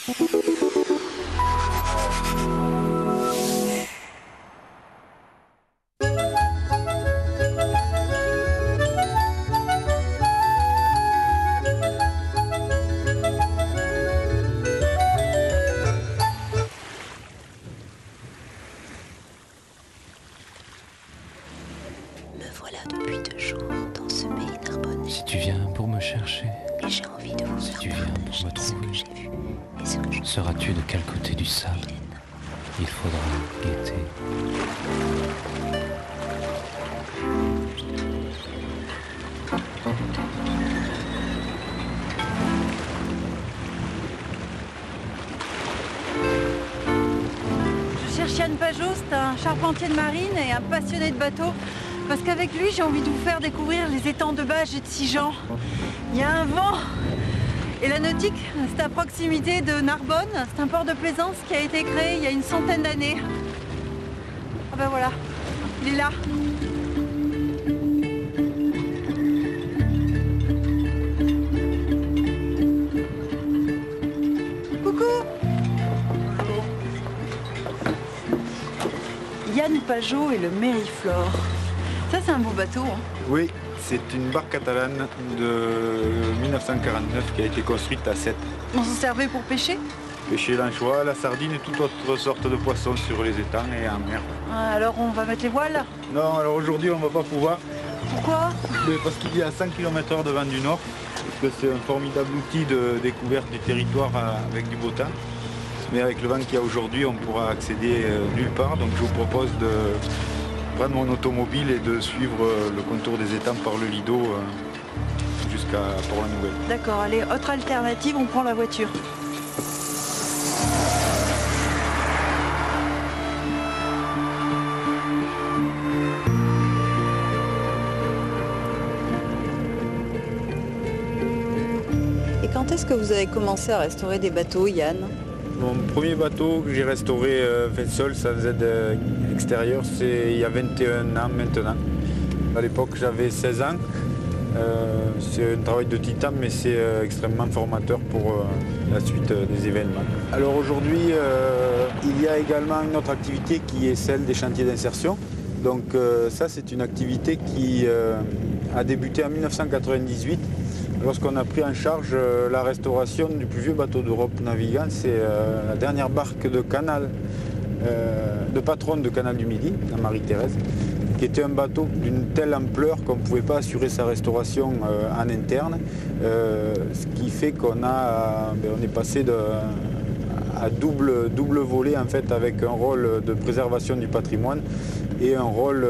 Voilà depuis 2 jours dans ce pays narbonnais. Si tu viens pour me chercher, et j'ai envie de vous si tu viens pour me trouver, ce que j'ai vu et ce que je... Seras-tu de quel côté du sable? Il faudra guetter. Je cherche Yann Pajot, c'est un charpentier de marine et un passionné de bateaux. Parce qu'avec lui, j'ai envie de vous faire découvrir les étangs de Bages et de Sigean. Il y a un vent. Et la nautique, c'est à proximité de Narbonne. C'est un port de plaisance qui a été créé il y a une centaine d'années. Ah ben voilà, il est là. Coucou. Yann Pajot et le Mériflore. Ça, c'est un beau bateau. Hein. Oui, c'est une barque catalane de 1949 qui a été construite à Sète. On s'en servait pour pêcher? Pêcher l'anchois, la sardine et toute autre sorte de poissons sur les étangs et en mer. Alors on va mettre les voiles? Non, alors aujourd'hui on ne va pas pouvoir. Pourquoi? Parce qu'il y a 100 km/h de vent du nord, parce que c'est un formidable outil de découverte du territoire avec du beau temps. Mais avec le vent qu'il y a aujourd'hui, on pourra accéder nulle part. Donc je vous propose de prendre mon automobile et de suivre le contour des étangs par le Lido jusqu'à Port-la-Nouvelle. D'accord, allez, autre alternative, on prend la voiture. Et quand est-ce que vous avez commencé à restaurer des bateaux, Yann? Mon premier bateau que j'ai restauré fait seul, sans aide extérieure, c'est il y a 21 ans maintenant. À l'époque, j'avais 16 ans. C'est un travail de titan, mais c'est extrêmement formateur pour la suite des événements. Alors aujourd'hui, il y a également une autre activité qui est celle des chantiers d'insertion. Donc ça, c'est une activité qui a débuté en 1998. Lorsqu'on a pris en charge la restauration du plus vieux bateau d'Europe navigant, c'est la dernière barque de canal, de patronne de Canal du Midi, la Marie-Thérèse, qui était un bateau d'une telle ampleur qu'on ne pouvait pas assurer sa restauration en interne, ce qui fait qu'on on est passé à double volet en fait, avec un rôle de préservation du patrimoine et un rôle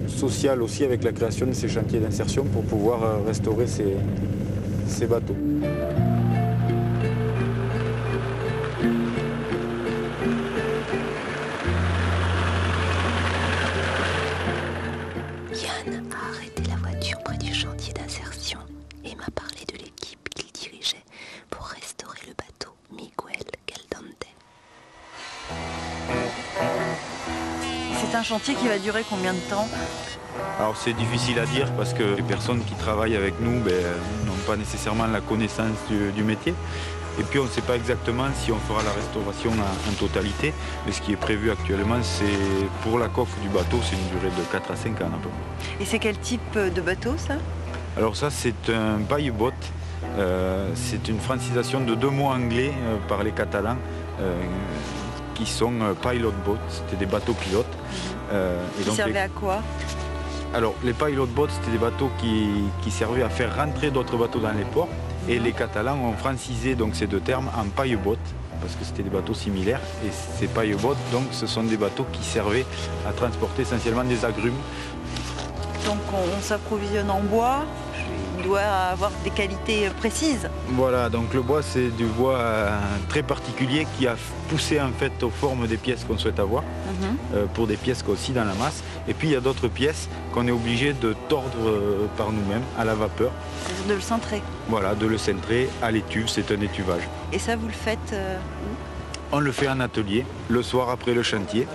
social aussi avec la création de ces chantiers d'insertion pour pouvoir restaurer ces bateaux. Yann a arrêté la voiture près du chantier d'insertion et m'a parlé de l'équipe qu'il dirigeait pour restaurer le bateau Miguel Galdante. C'est un chantier qui va durer combien de temps? Alors c'est difficile à dire parce que les personnes qui travaillent avec nous n'ont pas nécessairement la connaissance du métier. Et puis on ne sait pas exactement si on fera la restauration en totalité. Mais ce qui est prévu actuellement, c'est pour la coque du bateau, c'est une durée de 4 à 5 ans à peu près. Et c'est quel type de bateau ça? Alors ça c'est un paille-boat. C'est une francisation de 2 mots anglais par les Catalans qui sont pilot boats, c'était des bateaux pilotes. Qui servaient à quoi? Alors les pilot boats, c'était des bateaux qui servaient à faire rentrer d'autres bateaux dans les ports. Et les Catalans ont francisé donc, ces 2 termes en paille-boat, parce que c'était des bateaux similaires. Et ces paille-boats, donc, ce sont des bateaux qui servaient à transporter essentiellement des agrumes. Donc on s'approvisionne en bois, il doit avoir des qualités précises. Voilà, donc le bois c'est du bois très particulier qui a poussé en fait aux formes des pièces qu'on souhaite avoir, pour des pièces aussi dans la masse. Et puis il y a d'autres pièces qu'on est obligé de tordre par nous-mêmes à la vapeur. C'est-à-dire de le cintrer. Voilà, de le cintrer à l'étuve, c'est un étuvage. Et ça vous le faites où? On le fait en atelier, le soir après le chantier.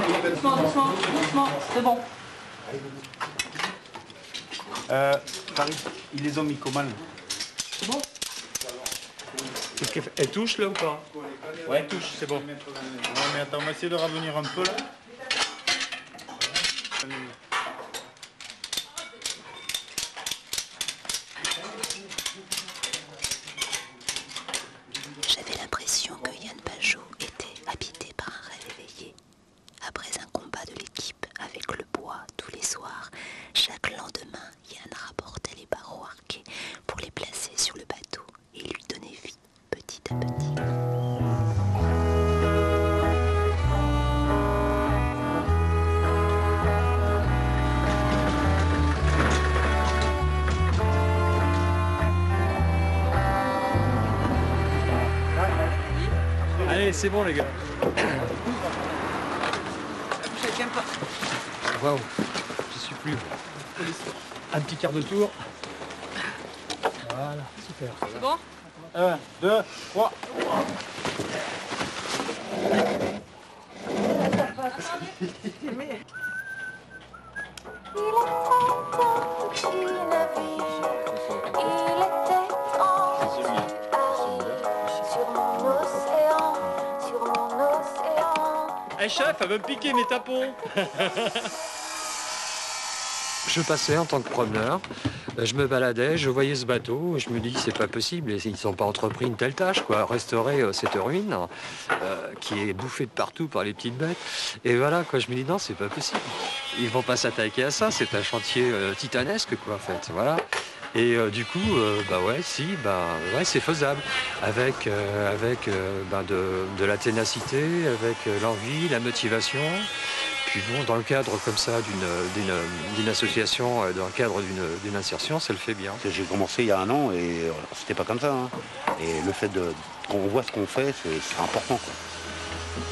Doucement, doucement, doucement, c'est bon. Paris, ils les ont mis comment là? C'est bon? Elle touche là ou pas? Ouais, elle touche, c'est bon. Ouais, mais attends, on va essayer de revenir un peu là. J'avais l'impression que Yann Pajot était habité par un rêve éveillé. Après un combat de l'équipe avec le bois tous les soirs, chaque lendemain, Yann rapportait les barreaux arqués pour les placer sur le bateau et lui donnait vie petit à petit. Allez, c'est bon les gars. Waouh, j'y suis plus. Un petit quart de tour. Voilà, super. C'est bon? 1, 2, 3. Hey chef, elle veut me piquer mes tapons. Je passais en tant que promeneur, je me baladais, je voyais ce bateau, et je me dis c'est pas possible, ils n'ont pas entrepris une telle tâche, quoi, restaurer cette ruine qui est bouffée de partout par les petites bêtes. Et voilà, quoi, je me dis non, c'est pas possible. Ils vont pas s'attaquer à ça, c'est un chantier titanesque, quoi, en fait, voilà. Et du coup, ouais, c'est faisable, avec de la ténacité, avec l'envie, la motivation. Puis bon, dans le cadre comme ça d'une association, dans le cadre d'une insertion, ça le fait bien. J'ai commencé il y a 1 an et c'était pas comme ça. Hein. Et le fait qu'on voit ce qu'on fait, c'est important, quoi.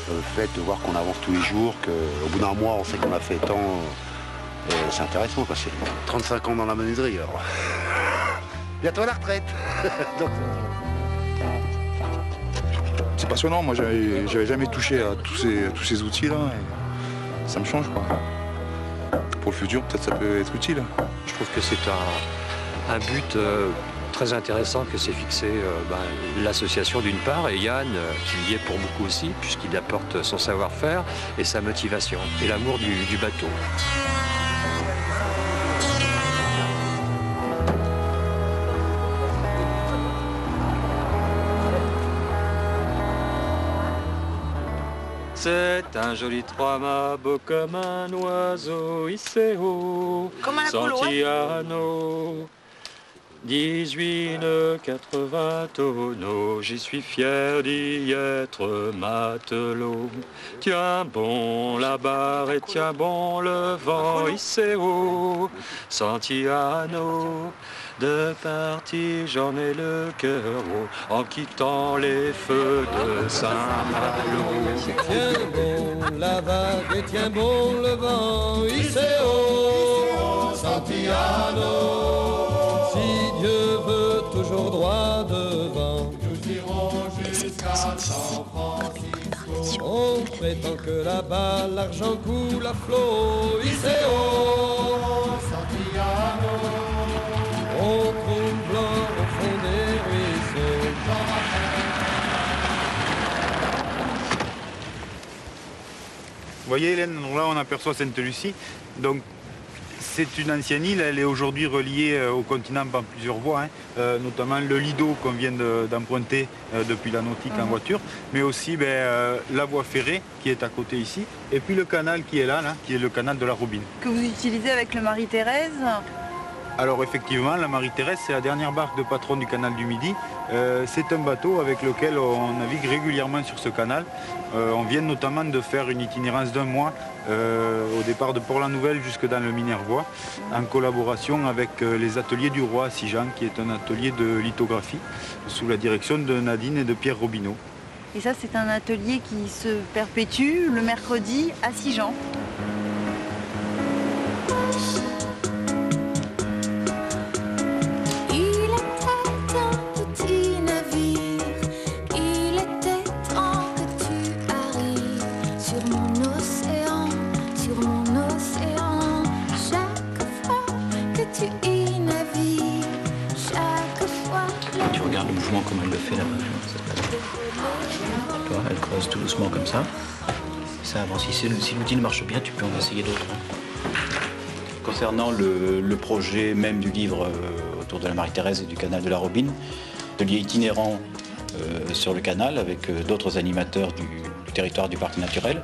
Le fait de voir qu'on avance tous les jours, qu'au bout d'un mois, on sait qu'on a fait tant, c'est intéressant, quoi. C'est 35 ans dans la menuiserie, alors. Bientôt à la retraite. Donc, c'est passionnant, moi j'avais jamais touché à tous ces outils-là. Ça me change, quoi. Pour le futur, peut-être ça peut être utile. Je trouve que c'est un but très intéressant que s'est fixé l'association d'une part, et Yann qui y est pour beaucoup aussi, puisqu'il apporte son savoir-faire et sa motivation, et l'amour du bateau. C'est un joli trois-mâts beau comme un oiseau, hissé haut, Santiano. 18 nœuds, 80 tonneaux, j'y suis fier d'y être matelot. Tiens bon la barre et tiens bon le vent, hissé haut, Santiano. De partie, j'en ai le cœur haut, en quittant les feux de Saint-Malo. Tiens bon la vague et tiens bon le vent, hissé haut, Santiano. Si Dieu veut toujours droit devant, nous irons jusqu'à San Francisco. On prétend que là-bas l'argent coule à flot, hissé haut, Santiano. On trouve l'or au fond des ruisseaux. Vous voyez Hélène, là on aperçoit Sainte-Lucie. Donc c'est une ancienne île, elle est aujourd'hui reliée au continent par plusieurs voies, notamment le Lido qu'on vient d'emprunter depuis la nautique en voiture, mais aussi la voie ferrée qui est à côté ici, et puis le canal qui est là, qui est le canal de la Robine. Que vous utilisez avec le Marie-Thérèse? Alors effectivement, la Marie-Thérèse, c'est la dernière barque de patron du canal du Midi. C'est un bateau avec lequel on navigue régulièrement sur ce canal. On vient notamment de faire une itinérance d'1 mois au départ de Port-la-Nouvelle jusque dans le Minervois, en collaboration avec les ateliers du Roi à Sijan, qui est un atelier de lithographie, sous la direction de Nadine et de Pierre Robineau. Et ça, c'est un atelier qui se perpétue le mercredi à Sijan. Il était temps que tu arrives sur mon océan. tout doucement comme ça. Ça avance. Si l'outil ne marche bien, tu peux en essayer d'autres. Concernant le projet même du livre autour de la Marie-Thérèse et du canal de la Robine, atelier itinérant sur le canal avec d'autres animateurs du territoire du parc naturel.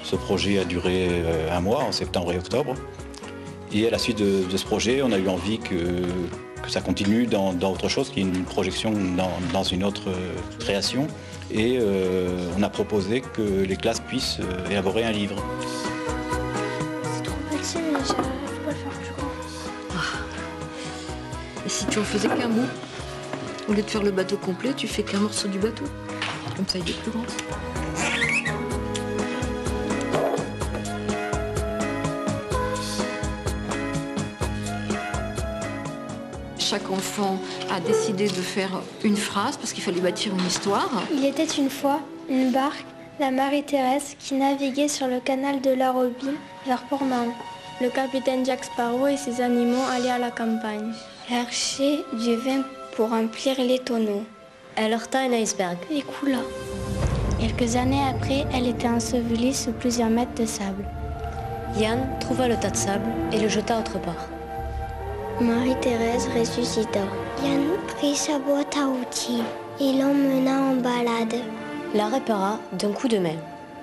Ce projet a duré un mois, en septembre et octobre. Et à la suite de ce projet, on a eu envie que ça continue dans autre chose, qu'il y ait une projection dans une autre création. Et on a proposé que les classes puissent élaborer un livre. C'est trop petit, mais j'arrive pas à le faire plus grand. Et si tu en faisais qu'un bout, au lieu de faire le bateau complet, tu fais qu'un morceau du bateau. Comme ça, il est plus grand. Chaque enfant a décidé de faire une phrase parce qu'il fallait bâtir une histoire. Il était une fois une barque, la Marie-Thérèse, qui naviguait sur le canal de la Robine vers Port-Mahon. Le capitaine Jack Sparrow et ses animaux allaient à la campagne chercher du vin pour remplir les tonneaux. Elle heurta un iceberg et coula. Quelques années après, elle était ensevelie sous plusieurs mètres de sable. Yann trouva le tas de sable et le jeta autre part. Marie-Thérèse ressuscita. Yann prit sa boîte à outils et l'emmena en balade. La répara d'un coup de main.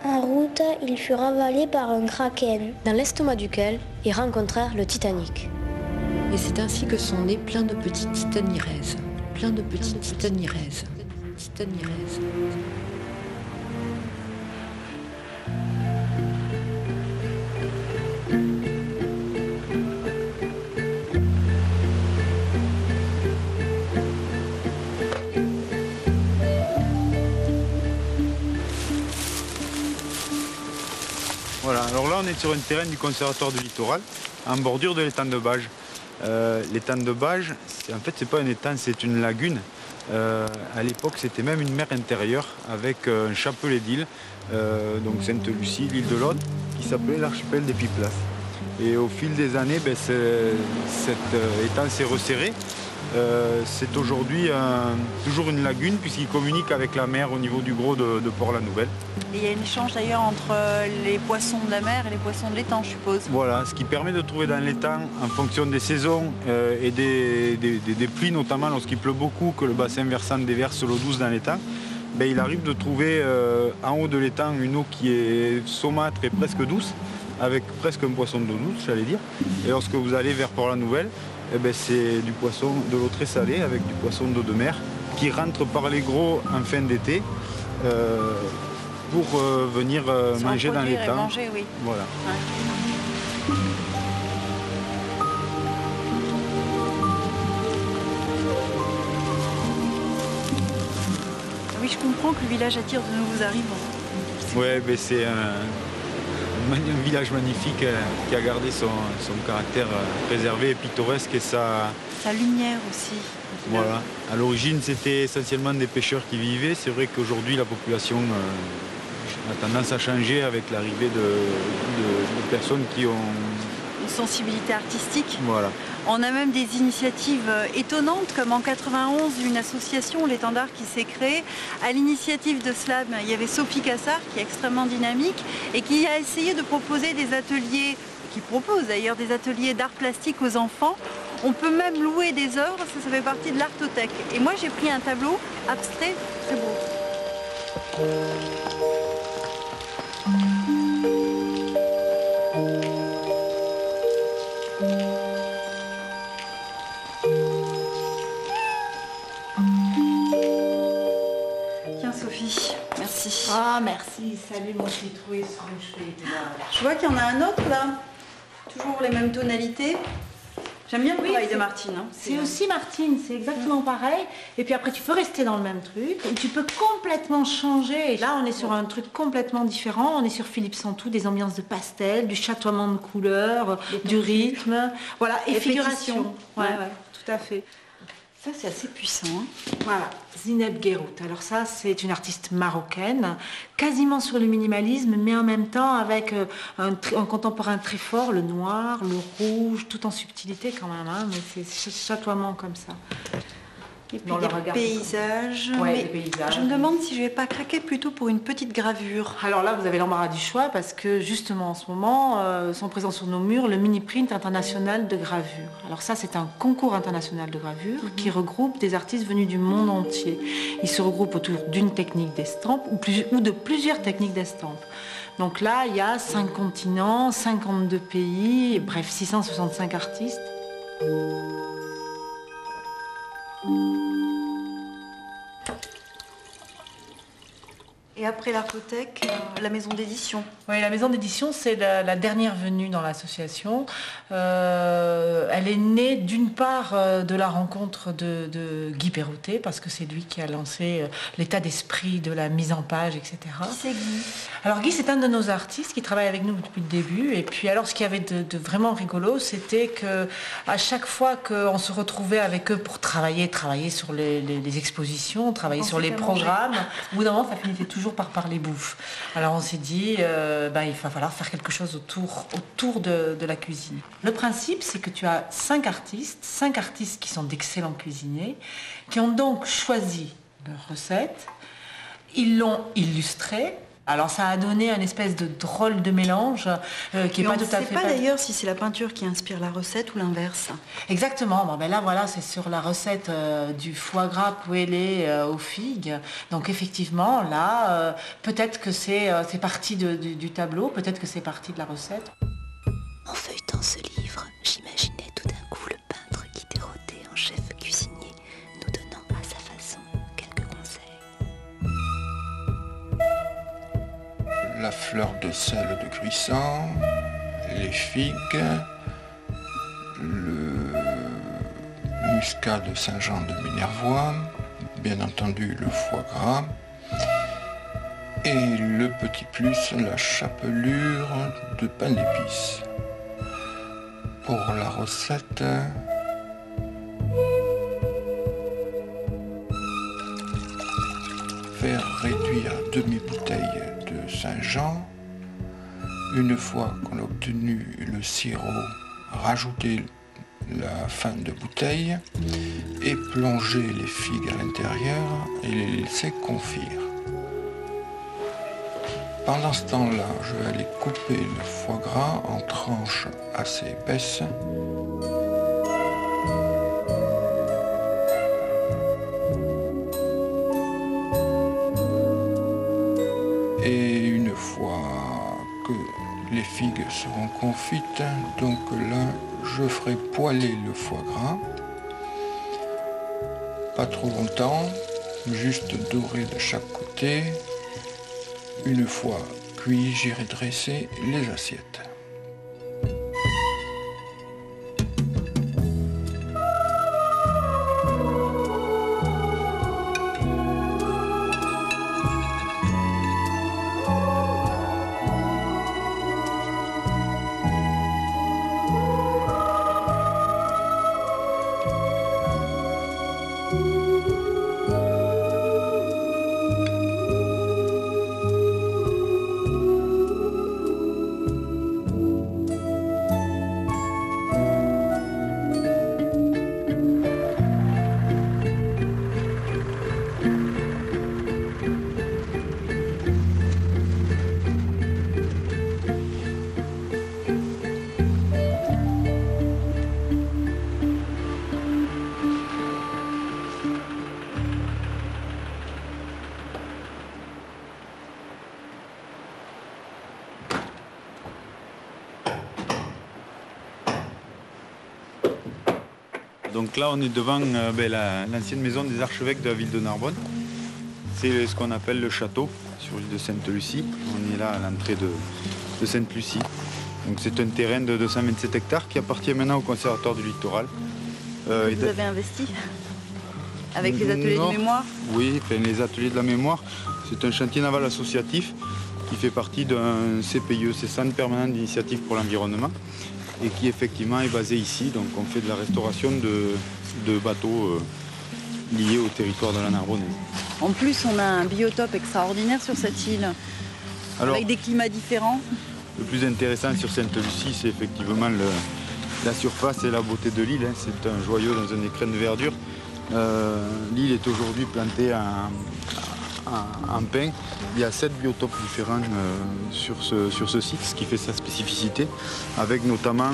En route, il fut ravalé par un kraken, dans l'estomac duquel ils rencontrèrent le Titanic. Et c'est ainsi que sont nés plein de petites titaniraises. Plein de petites titaniraises. Titaniraises. Voilà, alors là on est sur un terrain du conservatoire du littoral, en bordure de l'étang de Bages. L'étang de Bages, en fait c'est pas un étang, c'est une lagune. À l'époque c'était même une mer intérieure avec un chapelet d'îles, donc Sainte-Lucie, l'île de l'Aude, qui s'appelait l'archipel des Piplas. Et au fil des années, cet étang s'est resserré. C'est aujourd'hui toujours une lagune puisqu'il communique avec la mer au niveau du gros de Port-la-Nouvelle. Et il y a un échange d'ailleurs entre les poissons de la mer et les poissons de l'étang, je suppose. Voilà, ce qui permet de trouver dans l'étang, en fonction des saisons et des pluies, notamment lorsqu'il pleut beaucoup, que le bassin versant déverse l'eau douce dans l'étang, il arrive de trouver en haut de l'étang une eau qui est saumâtre et presque douce, avec presque un poisson d'eau douce, j'allais dire. Et lorsque vous allez vers Port-la-Nouvelle, c'est du poisson de l'eau très salée avec du poisson d'eau de mer qui rentre par les gros en fin d'été pour venir manger dans l'étang. Manger, oui. Voilà. Ouais. Oui, je comprends que le village attire de nouveaux arrivants. Oui, c'est un village magnifique qui a gardé son caractère préservé et pittoresque et sa lumière aussi. Voilà. À l'origine, c'était essentiellement des pêcheurs qui vivaient. C'est vrai qu'aujourd'hui, la population a tendance à changer avec l'arrivée de personnes qui ont une sensibilité artistique. Voilà. On a même des initiatives étonnantes, comme en 91, une association, l'Étendard, qui s'est créée. À l'initiative de cela, il y avait Sophie Cassard, qui est extrêmement dynamique, et qui a essayé de proposer des ateliers, qui propose d'ailleurs des ateliers d'art plastique aux enfants. On peut même louer des œuvres, ça fait partie de l'artothèque. Et moi, j'ai pris un tableau abstrait, très beau. Merci. Ah, merci. Salut, mon petit troué. Je vois qu'il y en a un autre là. Toujours les mêmes tonalités. J'aime bien le travail de Martine. Hein. C'est aussi Martine, c'est exactement pareil. Et puis après, tu peux rester dans le même truc. Et tu peux complètement changer. Et là, on est sur un truc complètement différent. On est sur Philippe Santou, des ambiances de pastel, du chatoiement de couleurs, du rythme. Voilà, et figuration. Ouais, tout à fait. Ça, c'est assez puissant. Hein. Voilà, Zineb Guérout. Alors ça, c'est une artiste marocaine, quasiment sur le minimalisme, mais en même temps avec un contemporain très fort, le noir, le rouge, tout en subtilité quand même, hein, mais c'est chatoiement comme ça. Et puis dans le des regard. paysages. Ouais, mais des paysages. je me demande si je vais pas craquer plutôt pour une petite gravure. Alors là, vous avez l'embarras du choix parce que justement en ce moment sont présents sur nos murs le mini-print international de gravure. Alors ça, c'est un concours international de gravure qui regroupe des artistes venus du monde entier. Ils se regroupent autour d'une technique d'estampe ou de plusieurs techniques d'estampe. Donc là, il y a 5 continents, 52 pays, bref, 665 artistes. Et après l'Artothèque, la maison d'édition. Oui, la maison d'édition, c'est la dernière venue dans l'association. Elle est née d'une part de la rencontre de Guy Perrottet, parce que c'est lui qui a lancé l'état d'esprit de la mise en page, etc. Qui c'est Guy? Alors Guy, c'est un de nos artistes qui travaille avec nous depuis le début. Et puis alors, ce qu'il y avait de vraiment rigolo, c'était qu'à chaque fois qu'on se retrouvait avec eux pour travailler sur les expositions, travailler sur les programmes, au bout d'un moment, ça finissait toujours par parler bouffe. Alors on s'est dit, il va falloir faire quelque chose autour de la cuisine. Le principe, c'est que tu as 5 artistes qui sont d'excellents cuisiniers, qui ont donc choisi leur recette, ils l'ont illustrée. Alors ça a donné un espèce de drôle de mélange qui n'est pas tout à fait... On ne sait pas d'ailleurs si c'est la peinture qui inspire la recette ou l'inverse. Exactement. Bon, là voilà, c'est sur la recette du foie gras poêlé aux figues. Donc effectivement, là, peut-être que c'est parti du tableau, peut-être que c'est parti de la recette. En feuilletant ce livre, j'imaginais tout d'un coup le peintre Guy Perrottet en chef cuisinier, nous donnant à sa façon quelques conseils. La fleur de sel de Cruissant, les figues, le muscat de Saint-Jean de Minervois, bien entendu le foie gras, et le petit plus, la chapelure de pain d'épices. Pour la recette, faire réduire demi-bouteille de Saint-Jean. Une fois qu'on a obtenu le sirop, rajouter la fin de bouteille et plonger les figues à l'intérieur et les laisser confire. Pendant ce temps-là, je vais aller couper le foie gras en tranches assez épaisses. Et une fois que les figues seront confites, donc là, je ferai poêler le foie gras. Pas trop longtemps, juste doré de chaque côté. Une fois cuit, j'irai dresser les assiettes. Donc là, on est devant l'ancienne maison des archevêques de la ville de Narbonne. C'est ce qu'on appelle le château sur l'île de Sainte-Lucie. On est là à l'entrée de Sainte-Lucie. Donc c'est un terrain de 227 hectares qui appartient maintenant au conservatoire du littoral. Vous avez investi avec les ateliers de mémoire? Oui, les ateliers de la mémoire. C'est un chantier naval associatif qui fait partie d'un CPIE, c'est Centre permanent d'initiative pour l'environnement, et qui effectivement est basé ici. Donc on fait de la restauration de bateaux liés au territoire de la Narbonnaise. En plus, on a un biotope extraordinaire sur cette île, avec des climats différents. Le plus intéressant sur Sainte-Lucie, c'est effectivement la surface et la beauté de l'île. C'est un joyau dans un écrin de verdure. L'île est aujourd'hui plantée en pin. Il y a 7 biotopes différents sur ce site, ce qui fait sa spécificité, avec notamment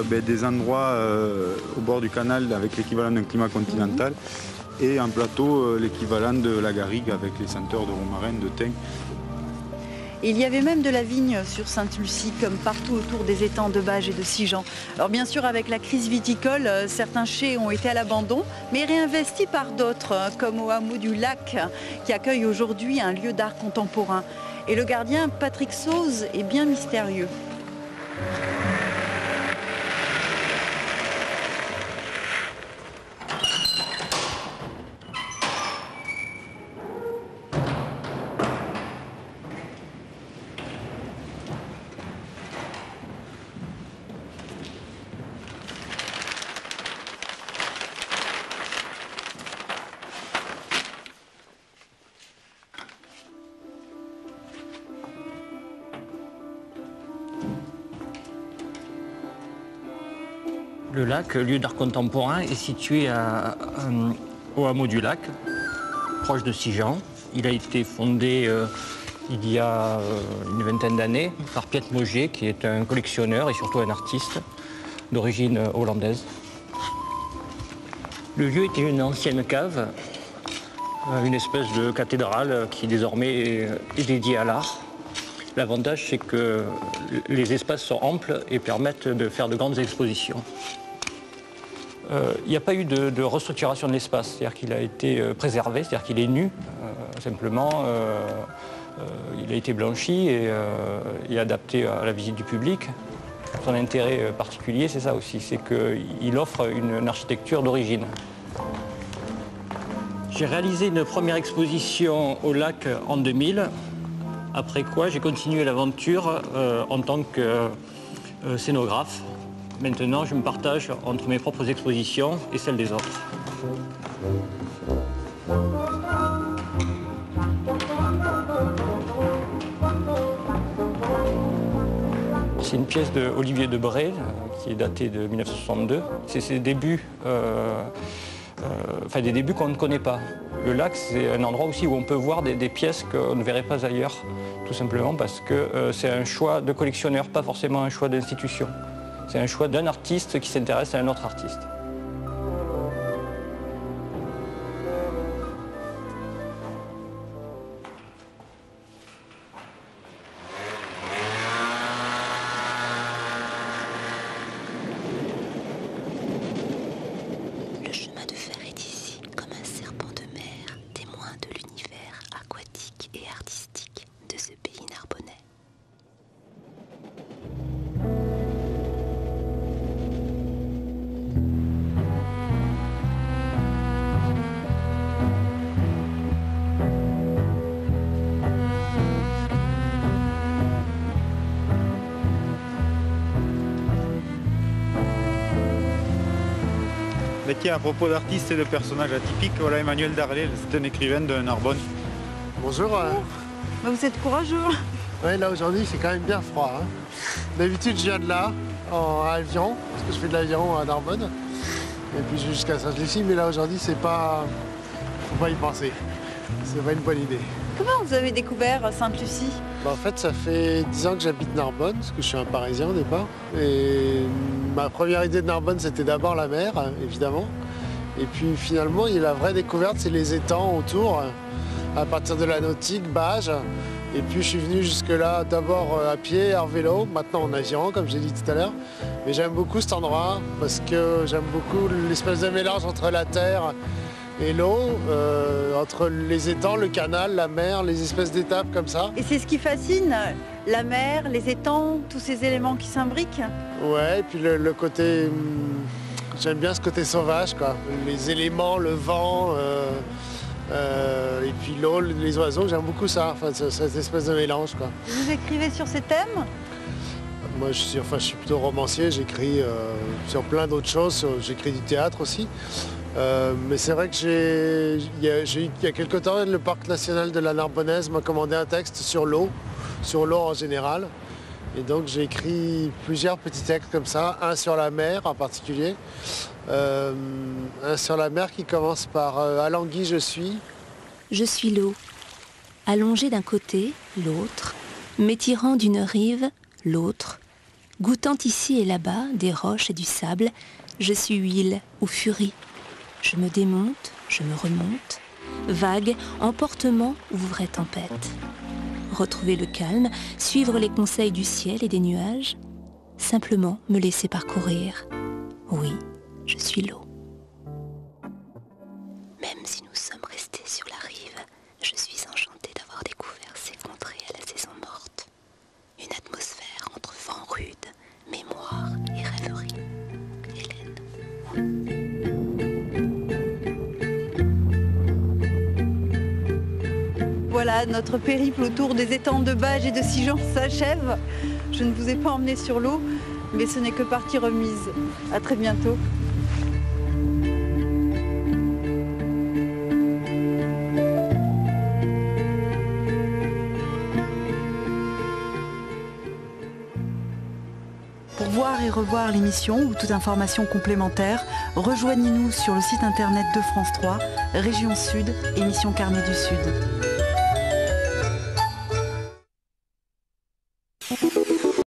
des endroits au bord du canal avec l'équivalent d'un climat continental et en plateau l'équivalent de la garrigue avec les senteurs de romarin, de thym. Il y avait même de la vigne sur Sainte-Lucie, comme partout autour des étangs de Bages et de Sigean. Alors bien sûr, avec la crise viticole, certains chais ont été à l'abandon, mais réinvestis par d'autres, comme au hameau du Lac, qui accueille aujourd'hui un lieu d'art contemporain. Et le gardien, Patrick Sauze, est bien mystérieux. Le lac, lieu d'art contemporain, est situé au hameau du Lac, proche de Sigean. Il a été fondé il y a une vingtaine d'années par Piet Moget, qui est un collectionneur et surtout un artiste d'origine hollandaise. Le lieu était une ancienne cave, une espèce de cathédrale qui désormais est dédiée à l'art. L'avantage, c'est que les espaces sont amples et permettent de faire de grandes expositions. Il n'y a pas eu de restructuration de l'espace, c'est-à-dire qu'il a été préservé, c'est-à-dire qu'il est nu, simplement. Il a été blanchi et adapté à la visite du public. Son intérêt particulier, c'est ça aussi, c'est qu'il offre une architecture d'origine. J'ai réalisé une première exposition au lac en 2000, après quoi j'ai continué l'aventure en tant que scénographe. Maintenant, je me partage entre mes propres expositions et celles des autres. C'est une pièce de Olivier Debray, qui est datée de 1962. C'est ses débuts, des débuts qu'on ne connaît pas. Le lac, c'est un endroit aussi où on peut voir des pièces qu'on ne verrait pas ailleurs, tout simplement parce que c'est un choix de collectionneur, pas forcément un choix d'institution. C'est un choix d'un artiste qui s'intéresse à un autre artiste. Le chemin de fer est ici comme un serpent de mer, témoin de l'univers aquatique et artistique de ce pays narbonnais. Mais tiens, à propos d'artistes et de personnages atypiques, voilà Emmanuel Darlé, c'est un écrivain de Narbonne. Bonjour. Vous êtes courageux. Oui, là aujourd'hui c'est quand même bien froid. Hein. D'habitude je viens de là, en avion, parce que je fais de l'aviron à Narbonne. Et puis jusqu'à Sainte-Lucie, mais là aujourd'hui c'est pas... faut pas y penser. C'est pas une bonne idée. Comment vous avez découvert Sainte-Lucie? En fait, ça fait 10 ans que j'habite Narbonne, parce que je suis un Parisien au départ. Et ma première idée de Narbonne, c'était d'abord la mer, évidemment. Et puis finalement, la vraie découverte, c'est les étangs autour, à partir de la nautique, Bages. Et puis je suis venu jusque-là d'abord à pied, en vélo, maintenant en avion, comme j'ai dit tout à l'heure. Mais j'aime beaucoup cet endroit, parce que j'aime beaucoup l'espèce de mélange entre la terre et l'eau, entre les étangs, le canal, la mer, les espèces d'étapes comme ça. Et c'est ce qui fascine, la mer, les étangs, tous ces éléments qui s'imbriquent. Ouais, et puis le côté... j'aime bien ce côté sauvage, quoi. Les éléments, le vent, et puis l'eau, les oiseaux, j'aime beaucoup ça, enfin, cette espèce de mélange, quoi. Vous écrivez sur ces thèmes? Moi, je suis plutôt romancier, j'écris sur plein d'autres choses, j'écris du théâtre aussi. Mais c'est vrai que il y a quelque temps, le Parc national de la Narbonnaise m'a commandé un texte sur l'eau en général. Et donc j'ai écrit plusieurs petits textes comme ça, un sur la mer en particulier, un sur la mer qui commence par Alangui je suis. Je suis l'eau, allongée d'un côté, l'autre, m'étirant d'une rive, l'autre, goûtant ici et là-bas des roches et du sable, je suis huile ou furie. Je me démonte, je me remonte, vague, emportement ou vraie tempête. Retrouver le calme, suivre les conseils du ciel et des nuages, simplement me laisser parcourir. Oui, je suis l'eau. Même si nous sommes restés sur la rive, je suis enchantée d'avoir découvert ces contrées à la saison morte. Une atmosphère entre vent rude, mémoire et rêverie. Voilà, notre périple autour des étangs de Bages et de Sigean s'achève. Je ne vous ai pas emmené sur l'eau, mais ce n'est que partie remise. À très bientôt. Pour voir et revoir l'émission ou toute information complémentaire, rejoignez-nous sur le site internet de France 3, Région Sud, émission Carnet du Sud.